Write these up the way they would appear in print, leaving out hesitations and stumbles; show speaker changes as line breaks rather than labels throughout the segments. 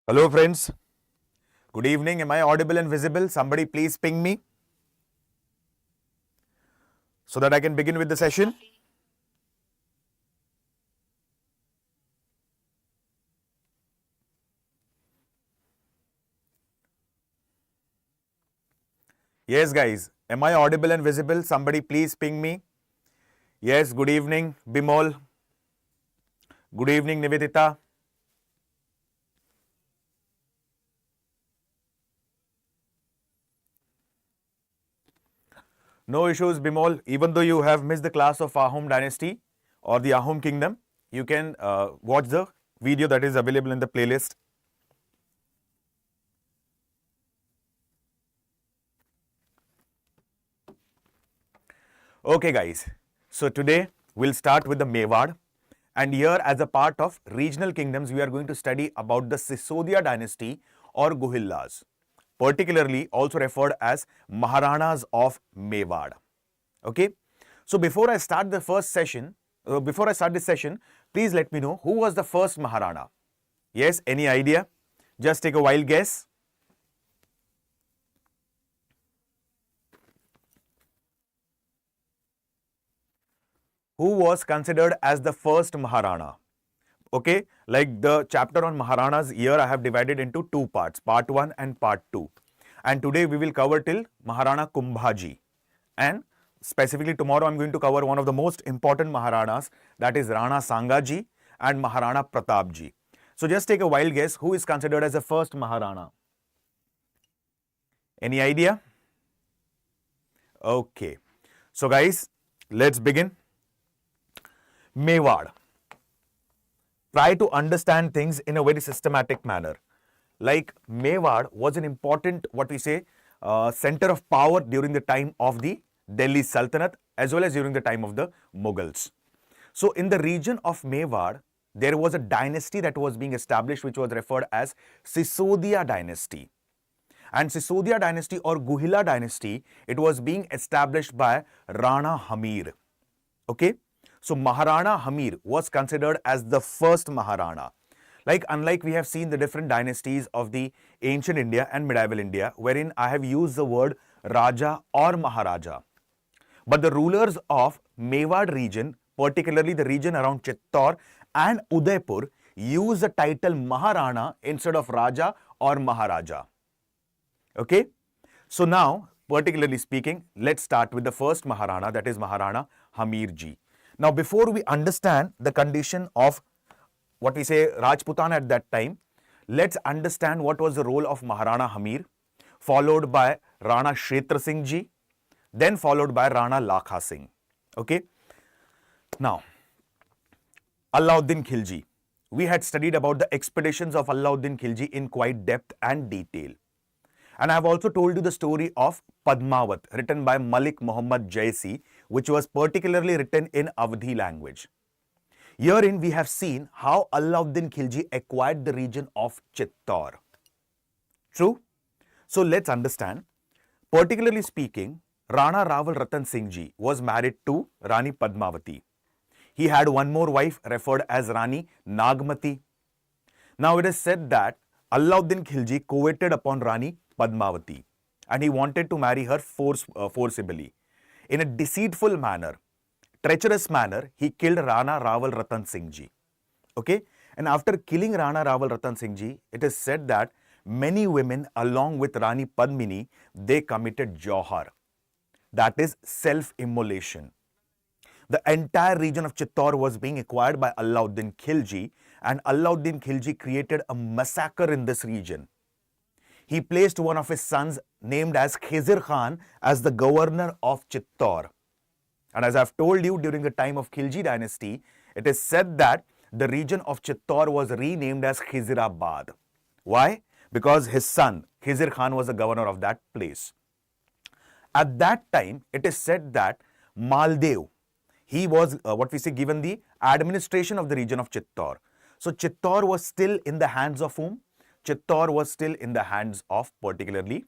Hello friends, good evening. Am I audible and visible? Somebody please ping me so that I can begin with the session. Yes guys, am I audible and visible? Somebody please ping me. Yes, good evening Bimol. Good evening Nivedita. No issues Bimol, even though you have missed the class of Ahom dynasty or the Ahom kingdom, you can watch the video that is available in the playlist. Okay guys, so today we'll start with the Mewar, and here as a part of regional kingdoms we are going to study about the Sisodia dynasty or Guhillas, particularly also referred as Maharanas of Mewar. Okay, so before I start the first session, before I start this session, please let me know who was the first Maharana. Yes, any idea? Just take a wild guess. Who was considered as the first Maharana? Okay, like the chapter on Maharanas here I have divided into two parts, part 1 and part 2. And today we will cover till Maharana Kumbhaji. And specifically tomorrow I'm going to cover one of the most important Maharanas, that is Rana Sangaji and Maharana Pratapji. So just take a wild guess, who is considered as the first Maharana? Any idea? Okay. So guys, let's begin. Mewar. Try to understand things in a very systematic manner. Like Mewar was an important, what we say, center of power during the time of the Delhi Sultanate as well as during the time of the Mughals. So in the region of Mewar, there was a dynasty that was being established which was referred as Sisodia dynasty. And Sisodia dynasty or Guhila dynasty, it was being established by Rana Hamir. Okay. So Maharana Hamir was considered as the first Maharana. Like unlike we have seen the different dynasties of the ancient India and medieval India, wherein I have used the word Raja or Maharaja. But the rulers of Mewar region, particularly the region around Chittor and Udaipur, use the title Maharana instead of Raja or Maharaja. Okay. So now, particularly speaking, let's start with the first Maharana, that is Maharana Hamir ji. Now, before we understand the condition of what we say Rajputana at that time, let's understand what was the role of Maharana Hamir, followed by Rana Kshetra Singh ji, then followed by Rana Lakha Singh. Okay. Now, Alauddin Khilji. We had studied about the expeditions of Alauddin Khilji in quite depth and detail. And I have also told you the story of Padmavat, written by Malik Muhammad Jaisi, which was particularly written in Awadhi language. Herein we have seen how Alauddin Khilji acquired the region of Chittor. True? So let's understand. Particularly speaking, Rana Rawal Ratan Singh ji was married to Rani Padmavati. He had one more wife referred as Rani Nagmati. Now it is said that Alauddin Khilji coveted upon Rani Padmavati and he wanted to marry her forcibly. In a deceitful manner, treacherous manner, he killed Rana Rawal Ratan Singh ji. Okay? And after killing Rana Rawal Ratan Singh ji, it is said that many women along with Rani Padmini, they committed Johar. That is self-immolation. The entire region of Chittor was being acquired by Alauddin Khilji, and Alauddin Khilji created a massacre in this region. He placed one of his sons named as Khizr Khan as the governor of Chittor. And as I've told you, during the time of Khilji dynasty, it is said that the region of Chittor was renamed as Khizrabad. Why? Because his son Khizr Khan was the governor of that place. At that time, it is said that Maldev, he was what we say given the administration of the region of Chittor. So Chittor was still in the hands of whom? Chittor was still in the hands of particularly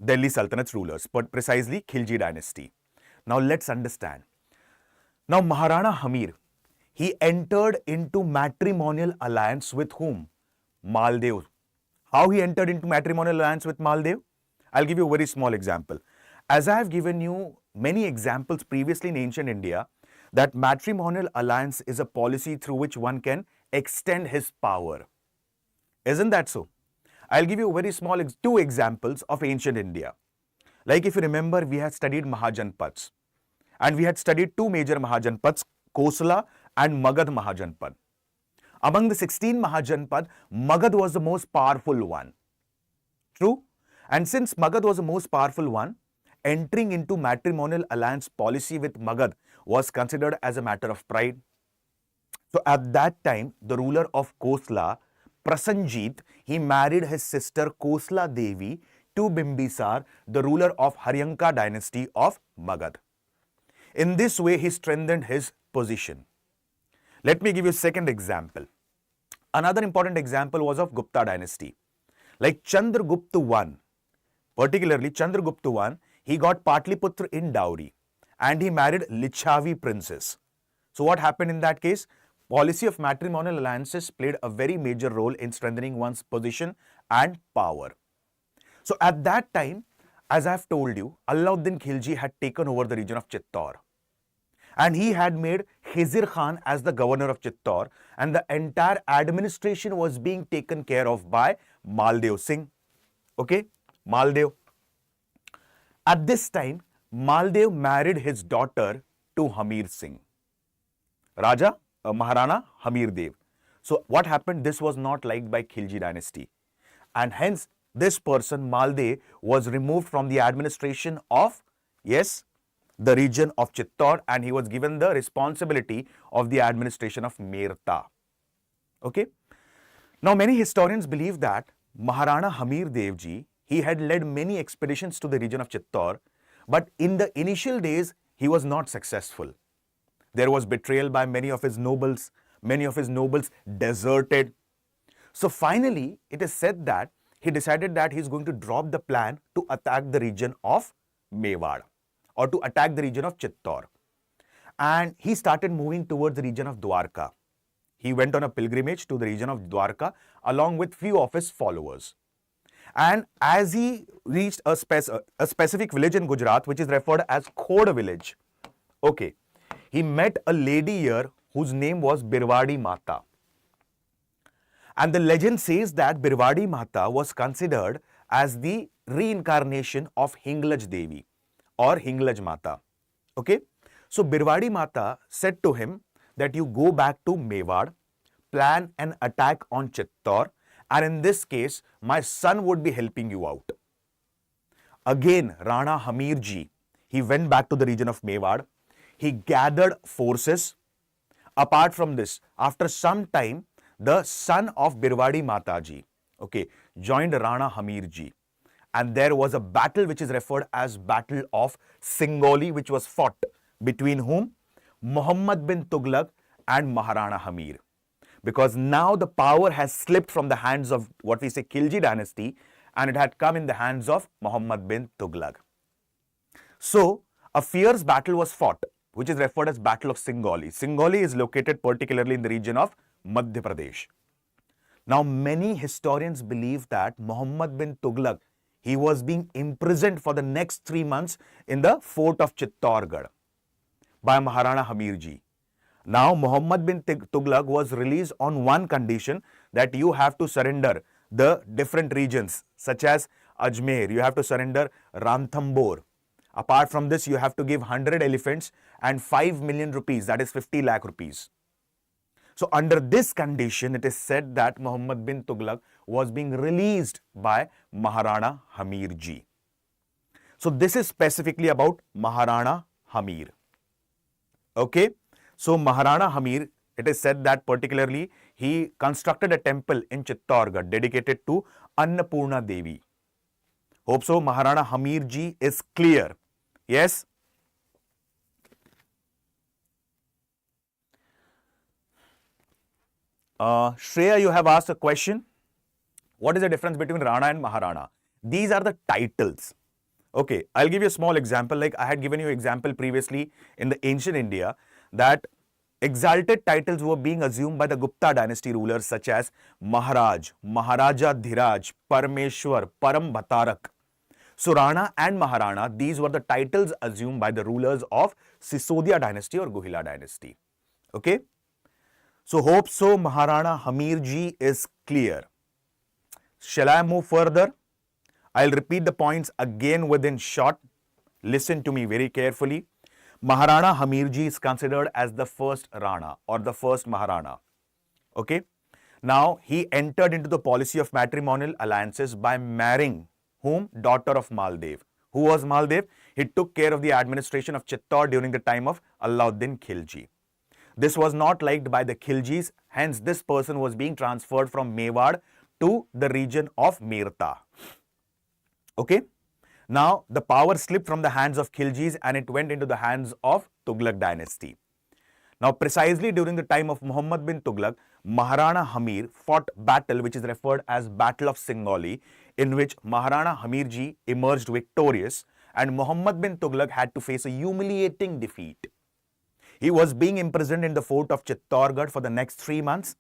Delhi Sultanate's rulers, but precisely Khilji dynasty. Now let's understand. Now Maharana Hamir, he entered into matrimonial alliance with whom? Maldev. How he entered into matrimonial alliance with Maldev? I'll give you a very small example. As I have given you many examples previously in ancient India, that matrimonial alliance is a policy through which one can extend his power. Isn't that so? I'll give you very small two examples of ancient India. Like if you remember, we had studied Mahajanpads. And we had studied two major Mahajanpads, Kosala and Magad Mahajanpad. Among the 16 Mahajanpad, Magad was the most powerful one. True? And since Magad was the most powerful one, entering into matrimonial alliance policy with Magad was considered as a matter of pride. So at that time, the ruler of Kosala, Prasenjit, he married his sister Kosala Devi to Bimbisar, the ruler of Haryanka dynasty of Magad. In this way, he strengthened his position. Let me give you a second example. Another important example was of Gupta dynasty. Like Chandragupta I, particularly Chandragupta I, he got Patliputra in dowry and he married Lichavi princess. So what happened in that case? Policy of matrimonial alliances played a very major role in strengthening one's position and power. So at that time, as I have told you, Alauddin Khilji had taken over the region of Chittor. And he had made Khizr Khan as the governor of Chittor, and the entire administration was being taken care of by Maldev Singh. Okay, Maldev. At this time, Maldev married his daughter to Hamir Singh. Raja, Maharana Hamir Dev. So what happened? This was not liked by Khilji dynasty. And hence, this person, Maldev, was removed from the administration of, yes, the region of Chittor, and he was given the responsibility of the administration of Merta. Okay. Now, many historians believe that Maharana Hamir Dev ji, he had led many expeditions to the region of Chittor, but in the initial days, he was not successful. There was betrayal by many of his nobles. Many of his nobles deserted. So finally, it is said that he decided that he is going to drop the plan to attack the region of Mewar or to attack the region of Chittor. And he started moving towards the region of Dwarka. He went on a pilgrimage to the region of Dwarka along with few of his followers. And as he reached a specific village in Gujarat, which is referred as Khod village, okay, he met a lady here whose name was Birwadi Mata. And the legend says that Birwadi Mata was considered as the reincarnation of Hinglaj Devi or Hinglaj Mata. Okay. So Birwadi Mata said to him that you go back to Mewar, plan an attack on Chittor, and in this case, my son would be helping you out. Again, Rana Hamir ji, he went back to the region of Mewar. He gathered forces. Apart from this, after some time, the son of Birwadi Mataji, okay, joined Rana Hamir ji. And there was a battle which is referred as Battle of Singoli, which was fought between whom? Muhammad bin Tughlaq and Maharana Hamir. Because now the power has slipped from the hands of what we say Khilji dynasty, and it had come in the hands of Muhammad bin Tughlaq. So a fierce battle was fought, which is referred as Battle of Singoli. Singoli is located particularly in the region of Madhya Pradesh. Now, many historians believe that Muhammad bin Tughlaq, he was being imprisoned for the next 3 months in the fort of Chittorgarh by Maharana Hamir ji. Now, Muhammad bin Tughlaq was released on one condition, that you have to surrender the different regions such as Ajmer, you have to surrender Ranthambore. Apart from this, you have to give 100 elephants and 5 million rupees, that is 50 lakh rupees. So under this condition, it is said that Muhammad bin Tughlaq was being released by Maharana Hamir ji. So this is specifically about Maharana Hamir. Okay. So Maharana Hamir, it is said that particularly he constructed a temple in Chittorgarh dedicated to Annapurna Devi. Hope so Maharana Hamir ji is clear. Yes. Shreya, you have asked a question. What is the difference between Rana and Maharana? These are the titles. Okay, I'll give you a small example. Like I had given you example previously in the ancient India, that Exalted titles were being assumed by the Gupta dynasty rulers such as Maharaj, Maharaja Dhiraj, Parameshwar, Param Bhatarak. So Rana and Maharana, these were the titles assumed by the rulers of Sisodia dynasty or Guhila dynasty. Okay. So hope so Maharana Hamir ji is clear. Shall I move further? I'll repeat the points again within short. Listen to me very carefully. Maharana Hamir ji is considered as the first Rana or the first Maharana. Okay. Now he entered into the policy of matrimonial alliances by marrying whom? Daughter of Maldev. Who was Maldev? He took care of the administration of Chittor during the time of Alauddin Khilji. This was not liked by the Khiljis, hence this person was being transferred from Mewar to the region of Mirta. Okay. Now the power slipped from the hands of Khiljis and it went into the hands of Tughlaq dynasty. Now precisely during the time of Muhammad bin Tughlaq, Maharana Hamir fought battle which is referred as Battle of Singauli, in which Maharana Hamir ji emerged victorious and Muhammad bin Tughlaq had to face a humiliating defeat. He was being imprisoned in the fort of Chittorgarh for the next 3 months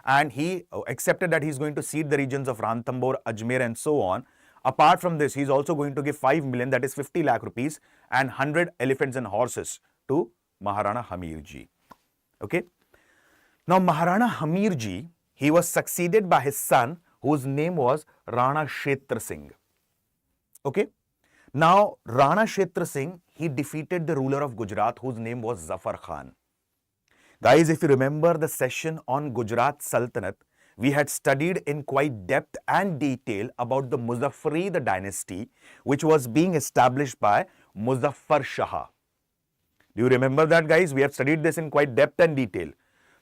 and he accepted that he is going to cede the regions of Ranthambore, Ajmer and so on. Apart from this, he is also going to give 5 million, that is 50 lakh rupees and 100 elephants and horses to Maharana Hamir ji. Okay. Now Maharana Hamir ji, he was succeeded by his son whose name was Rana Kshetra Singh. Okay. Now Rana Kshetra Singh, he defeated the ruler of Gujarat whose name was Zafar Khan. Guys, if you remember the session on Gujarat Sultanate, we had studied in quite depth and detail about the Muzaffarid dynasty which was being established by Muzaffar Shah. Do you remember that, guys? We have studied this in quite depth and detail.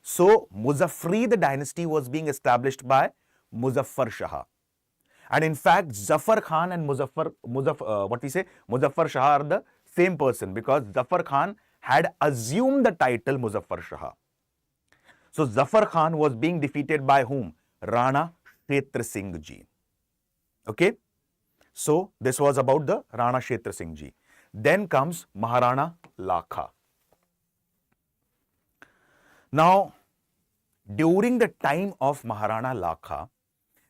So Muzaffarid dynasty was being established by Muzaffar Shah. And in fact, Zafar Khan and Muzaffar Shah are the same person because Zafar Khan had assumed the title Muzaffar Shah. So Zafar Khan was being defeated by whom? Rana Kshetra Singh ji. Okay. So this was about the Rana Kshetra Singh ji. Then comes Maharana Lakha. Now, during the time of Maharana Lakha,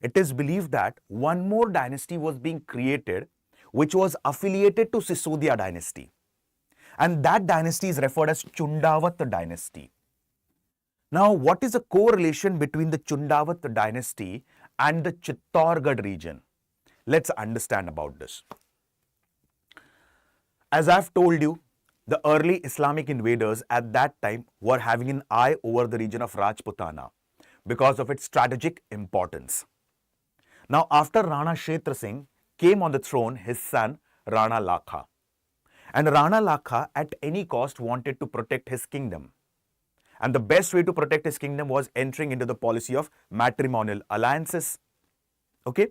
it is believed that one more dynasty was being created which was affiliated to Sisodia dynasty. And that dynasty is referred as Chundavat dynasty. Now, what is the correlation between the Chundavat dynasty and the Chittorgarh region? Let's understand about this. As I've told you, the early Islamic invaders at that time were having an eye over the region of Rajputana because of its strategic importance. Now, after Rana Kshetra Singh came on the throne, his son Rana Lakha. And Rana Lakha at any cost wanted to protect his kingdom. And the best way to protect his kingdom was entering into the policy of matrimonial alliances. Okay.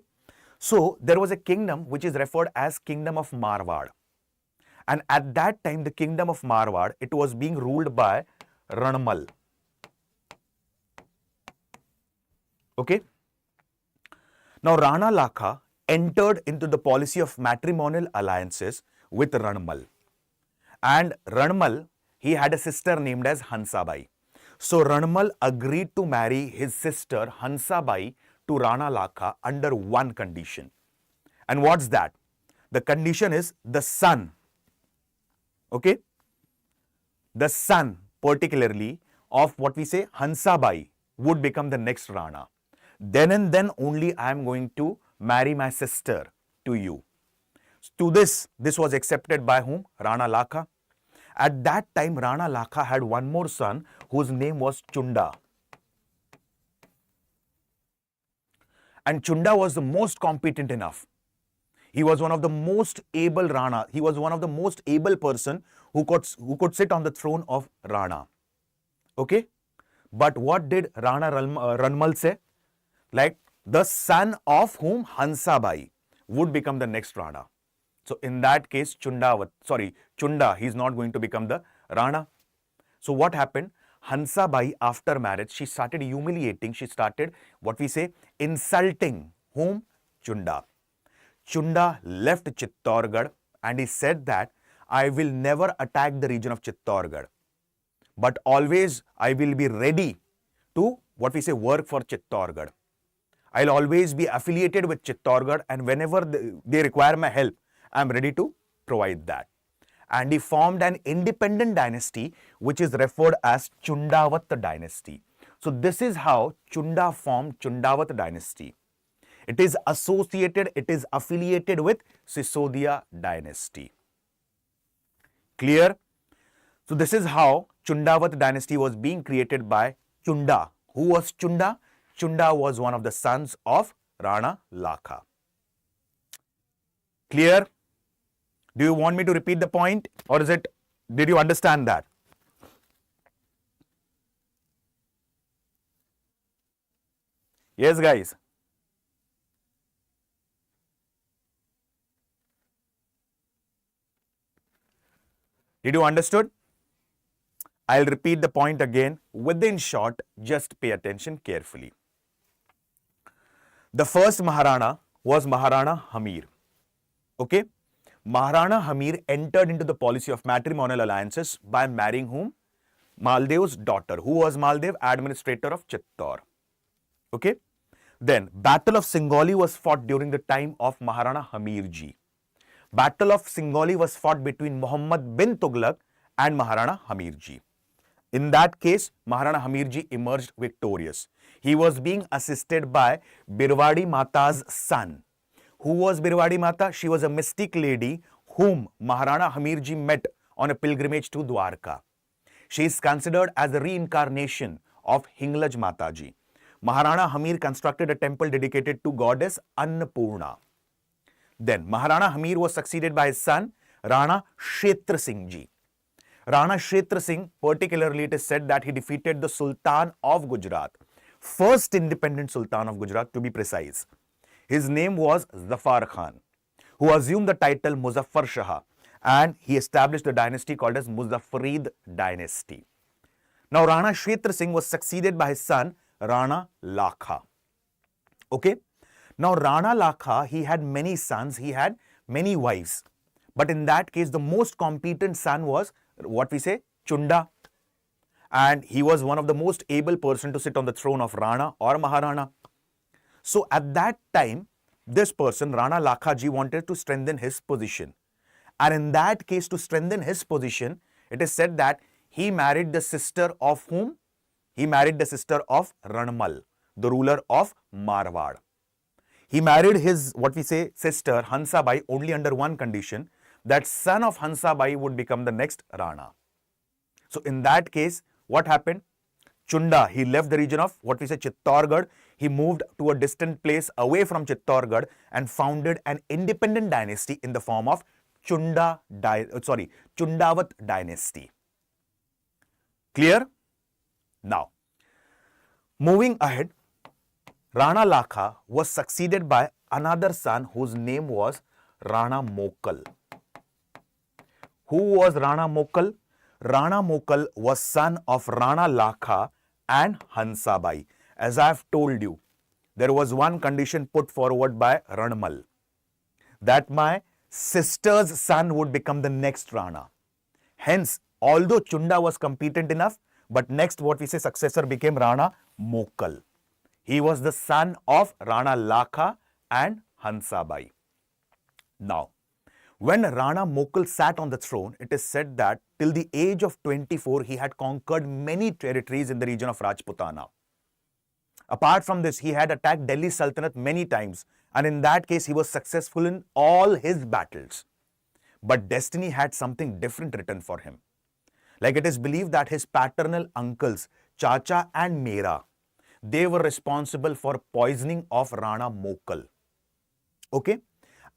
So there was a kingdom which is referred as Kingdom of Marwar. And at that time, the Kingdom of Marwar, it was being ruled by Ranmal. Okay. Now Rana Lakha entered into the policy of matrimonial alliances with Ranmal. And Ranmal, he had a sister named as Hansabai. So Ranmal agreed to marry his sister Hansabai to Rana Lakha under one condition. And what's that? The condition is the son. Okay? The son particularly of what we say Hansabai would become the next Rana. Then and then only I am going to marry my sister to you. To this was accepted by whom? Rana Lakha. At that time, Rana Lakha had one more son whose name was Chunda. And Chunda was the most competent enough. He was one of the most able Rana. He was one of the most able person who could sit on the throne of Rana. Okay? But what did Rana Ranmal say? Like the son of whom Hansabai would become the next Rana. So in that case, Chunda, he is not going to become the Rana. So what happened? Hansabai, after marriage, she started humiliating, she started what we say insulting whom? Chunda. Chunda left Chittorgarh and he said that I will never attack the region of Chittorgarh. but always I will be ready to what we say work for Chittorgarh. I'll always be affiliated with Chittorgarh, and whenever they require my help, I'm ready to provide that. And he formed an independent dynasty which is referred as Chundavat dynasty. So this is how Chunda formed Chundavat dynasty. It is associated, it is affiliated with Sisodia dynasty. Clear? So this is how Chundavat dynasty was being created by Chunda. Who was Chunda? Chunda was one of the sons of Rana Lakha. Clear? Do you want me to repeat the point, or did you understand that? Yes, guys. Did you understood? I'll repeat the point again. Within short, just pay attention carefully. The first Maharana was Maharana Hamir. Okay? Maharana Hamir entered into the policy of matrimonial alliances by marrying whom? Maldev's daughter. Who was Maldev? Administrator of Chittor. Okay? Then, Battle of Singoli was fought during the time of Maharana Hamir ji. Battle of Singoli was fought between Muhammad bin Tughlaq and Maharana Hamir ji. In that case, Maharana Hamir ji emerged victorious. He was being assisted by Birwadi Mata's son. Who was Birwadi Mata? She was a mystic lady whom Maharana Hamir ji met on a pilgrimage to Dwarka. She is considered as the reincarnation of Hinglaj Mataji. Maharana Hamir constructed a temple dedicated to goddess Annapurna. Then Maharana Hamir was succeeded by his son Rana Kshetra Singh ji. Rana Kshetra Singh, particularly it is said that he defeated the Sultan of Gujarat, first independent Sultan of Gujarat to be precise. His name was Zafar Khan, who assumed the title Muzaffar Shah, and he established a dynasty called as Muzaffarid dynasty. Now Rana Kshetra Singh was succeeded by his son Rana Lakha. Okay. Now Rana Lakha, he had many sons, he had many wives. But in that case, the most competent son was what we say Chunda. And he was one of the most able person to sit on the throne of Rana or Maharana. So at that time, this person, Rana Lakha ji, wanted to strengthen his position. And in that case, to strengthen his position, it is said that he married the sister of whom? He married the sister of Ranmal, the ruler of Marwar. He married his, what we say, sister Hansabai only under one condition, that son of Hansabai would become the next Rana. So in that case, what happened? Chunda, he left the region of what we say Chittorgarh. He moved to a distant place away from Chittorgarh and founded an independent dynasty in the form of Chundavat dynasty. Clear? Now, moving ahead, Rana Lakha was succeeded by another son whose name was Rana Mokal. Who was Rana Mokal? Rana Mokal was son of Rana Lakha and Hansabai. As I have told you, there was one condition put forward by Ranmal, that my sister's son would become the next Rana. Hence, although Chunda was competent enough, but next what we say successor became Rana Mokal. He was the son of Rana Lakha and Hansabai. Now, when Rana Mokal sat on the throne, it is said that till the age of 24, he had conquered many territories in the region of Rajputana. Apart from this, he had attacked Delhi Sultanate many times, and in that case, he was successful in all his battles. But destiny had something different written for him. Like it is believed that his paternal uncles, Chacha and Mera, they were responsible for poisoning of Rana Mokal. Okay?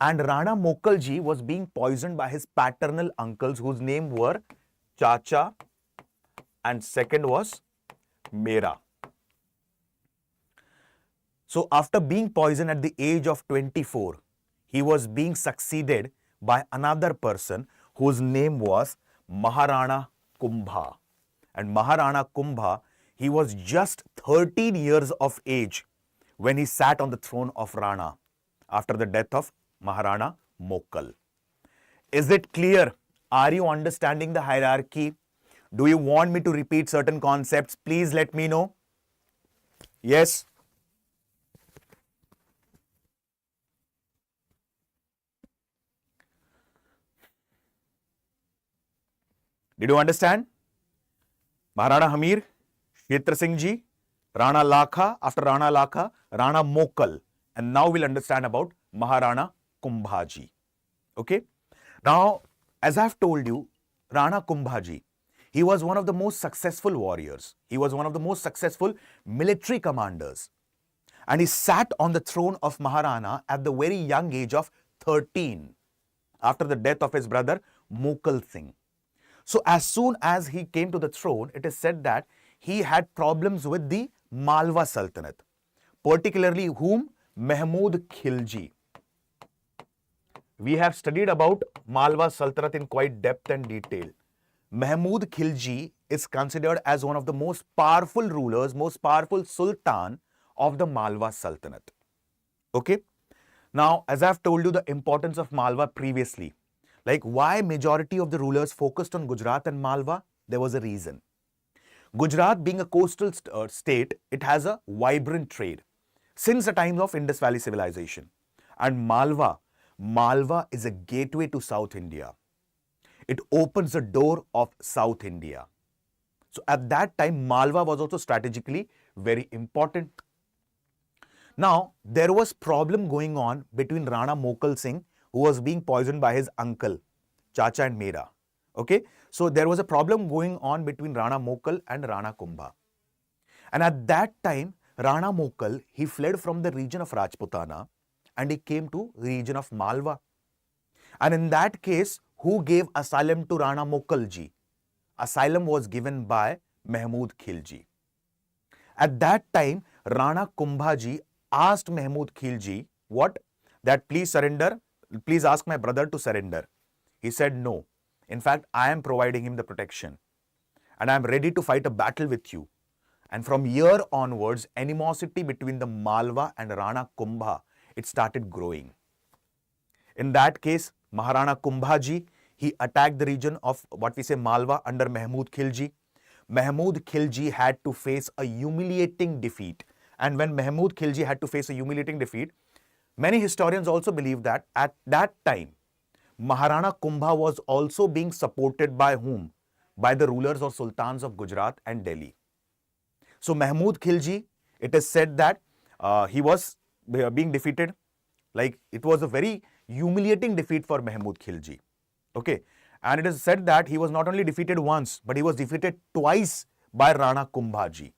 And Rana Mokal ji was being poisoned by his paternal uncles whose name were Chacha and second was Mera. So after being poisoned at the age of 24, he was being succeeded by another person whose name was Maharana Kumbha. And Maharana Kumbha, he was just 13 years of age when he sat on the throne of Rana after the death of Maharana Mokal. Is it clear? Are you understanding the hierarchy? Do you want me to repeat certain concepts? Please let me know. Yes. Did you understand? Maharana Hamir, Kshetra Singh Ji, Rana Lakha, after Rana Lakha, Rana Mokal. And now we'll understand about Maharana Kumbha Ji. Okay? Now, as I've told you, Rana Kumbha Ji, he was one of the most successful warriors. He was one of the most successful military commanders. And he sat on the throne of Maharana at the very young age of 13 after the death of his brother Mokal Singh. So as soon as he came to the throne, it is said that he had problems with the Malwa Sultanate, particularly whom? Mahmud Khilji. We have studied about Malwa Sultanate in quite depth and detail. Mahmud Khilji is considered as one of the most powerful rulers, most powerful sultan of the Malwa Sultanate. Okay? Now, as I've told you the importance of Malwa previously, like why majority of the rulers focused on Gujarat and Malwa, there was a reason. Gujarat being a coastal state, it has a vibrant trade since the times of Indus Valley civilization. And Malwa is a gateway to South India. It opens the door of South India. So at that time, Malwa was also strategically very important. Now, there was problem going on between Rana Mokal Singh, who was being poisoned by his uncle, Chacha and Mera. Okay, so there was a problem going on between Rana Mokal and Rana Kumbha. And at that time, Rana Mokal, he fled from the region of Rajputana and he came to the region of Malwa. And in that case, who gave asylum to Rana Mokal ji? Asylum was given by Mahmud Khilji. At that time, Rana Kumbha ji asked Mahmud Khilji, what? That please surrender, please ask my brother to surrender. He said no. In fact, I am providing him the protection and I am ready to fight a battle with you. And from here onwards, animosity between the Malwa and Rana Kumbha, it started growing. In that case, Maharana Kumbha ji, he attacked the region of what we say Malwa under Mahmud Khilji. Mahmud Khilji had to face a humiliating defeat. And when Mahmud Khilji had to face a humiliating defeat, many historians also believe that at that time, Maharana Kumbha was also being supported by whom? By the rulers or sultans of Gujarat and Delhi. So Mahmud Khilji, it is said that he was being defeated. Like it was a very humiliating defeat for Mahmud Khilji. Okay. And it is said that he was not only defeated once, but he was defeated twice by Rana Kumbha ji.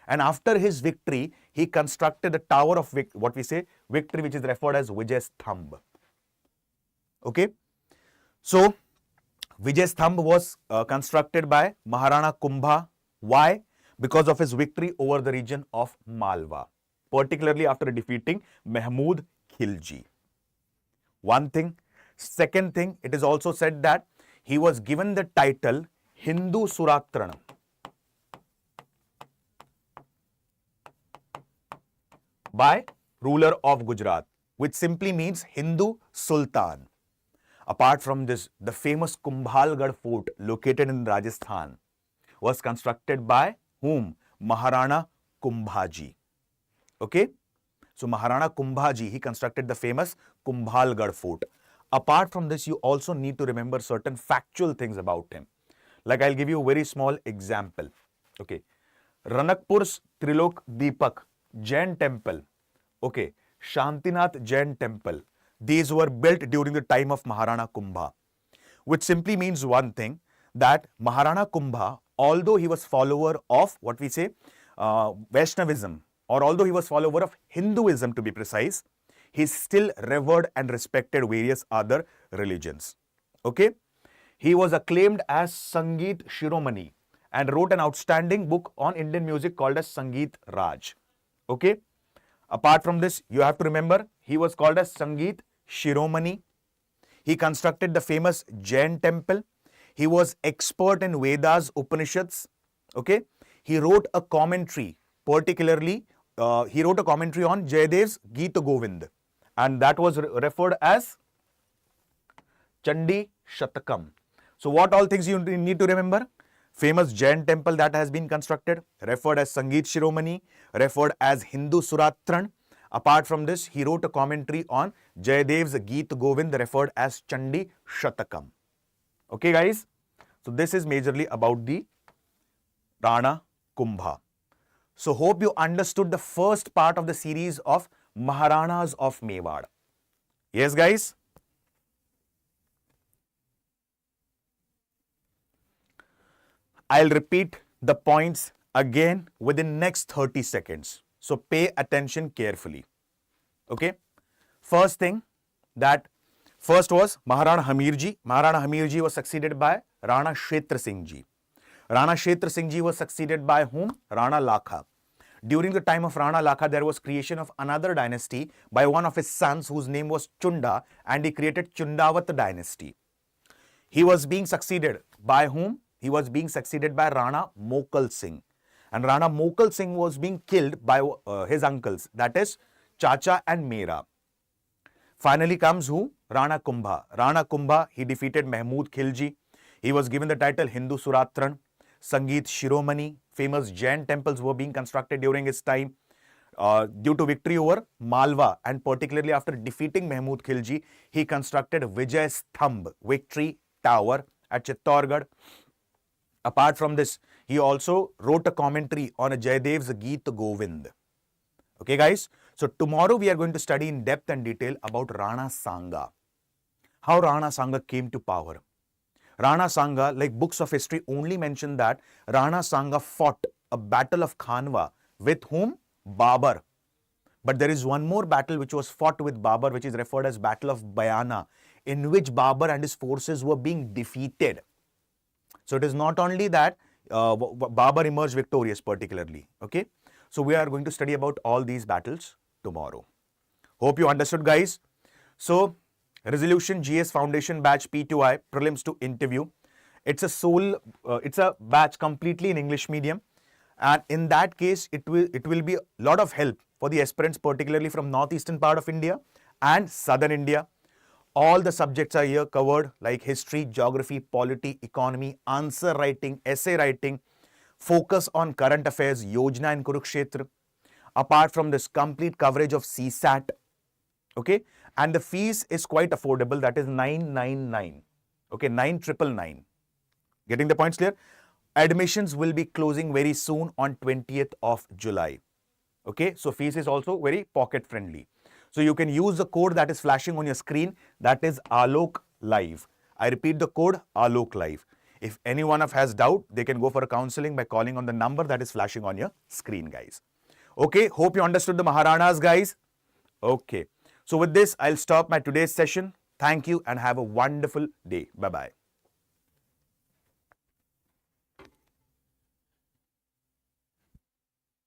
And after his victory, he constructed the tower of what we say victory, which is referred as Vijay Sthamb. Okay. So Vijay Sthamb was constructed by Maharana Kumbha. Why? Because of his victory over the region of Malwa, particularly after defeating Mahmud Khilji. One thing. Second thing, it is also said that he was given the title Hindu Suratranam by ruler of Gujarat, which simply means Hindu Sultan. Apart from this, the famous Kumbhalgarh fort located in Rajasthan was constructed by whom? Maharana Kumbha ji. Okay? So Maharana Kumbha ji, he constructed the famous Kumbhalgarh fort. Apart from this, you also need to remember certain factual things about him. Like I'll give you a very small example. Okay. Ranakpur's Trilok Deepak Jain temple. Okay. Shantinath Jain temple. These were built during the time of Maharana Kumbha, which simply means one thing, that Maharana Kumbha, although he was follower of what we say Vaishnavism, or although he was follower of Hinduism to be precise, he still revered and respected various other religions. Okay? He was acclaimed as Sangeet Shiromani and wrote an outstanding book on Indian music called as Sangeet Raj. Okay? Apart from this, you have to remember, he was called as Sangeet Shiromani. He constructed the famous Jain temple. He was expert in Vedas, Upanishads. Okay? He wrote a commentary, particularly, he wrote a commentary on Jayadev's Geeta Govind. And that was referred as Chandi Shatakam. So what all things you need to remember? famous Jain temple that has been constructed, referred as Sangeet Shiromani, referred as Hindu Suratran. Apart from this, he wrote a commentary on Jayadev's Geet Govind, referred as Chandi Shatakam. Okay, guys? So this is majorly about the Rana Kumbha. So hope you understood the first part of the series of Maharanas of Mewar. Yes, guys? I'll repeat the points again within next 30 seconds. So pay attention carefully. Okay? First thing, that first was Maharana Hamir ji. Maharana Hamir ji was succeeded by Rana Kshetra Singh ji. Rana Kshetra Singh ji was succeeded by whom? Rana Lakha. During the time of Rana Lakha, there was creation of another dynasty by one of his sons whose name was Chunda, and he created Chundavat dynasty. He was being succeeded by whom? He was being succeeded by Rana Mokal Singh. And Rana Mokal Singh was being killed by his uncles, that is Chacha and Mera. Finally comes who? Rana Kumbha. Rana Kumbha, he defeated Mahmud Khilji. He was given the title Hindu Suratran. Sangeet Shiromani, famous Jain temples were being constructed during his time. Due to victory over Malwa, and particularly after defeating Mahmud Khilji, he constructed Vijay Stambh, Victory Tower at Chittorgarh. Apart from this, he also wrote a commentary on a Jayadev's Geet Govind. Okay, guys? So tomorrow we are going to study in depth and detail about Rana Sanga. How Rana Sanga came to power. Rana Sanga, like books of history, only mention that Rana Sanga fought a battle of Khanwa with whom? Babur. But there is one more battle which was fought with Babur, which is referred as Battle of Bayana, in which Babur and his forces were being defeated. So it is not only that Babur emerged victorious particularly. Okay. So we are going to study about all these battles tomorrow. Hope you understood, guys. So Resolution GS Foundation Batch P2I, Prelims to Interview. It's a batch completely in English medium. And in that case, it will be a lot of help for the aspirants, particularly from northeastern part of India and southern India. All the subjects are here covered, like history, geography, polity, economy, answer writing, essay writing, focus on current affairs, Yojna and Kurukshetra. Apart from this, complete coverage of CSAT. Okay, and the fees is quite affordable, that is 999. Okay, 9999. Getting the points clear? Admissions will be closing very soon on 20th of July. Okay, so fees is also very pocket friendly. So you can use the code that is flashing on your screen, that is Alok Live. I repeat the code Alok Live. If anyone has doubt, they can go for a counseling by calling on the number that is flashing on your screen, guys. Okay, hope you understood the Maharanas, guys. Okay. So with this, I'll stop my today's session. Thank you and have a wonderful day. Bye-bye.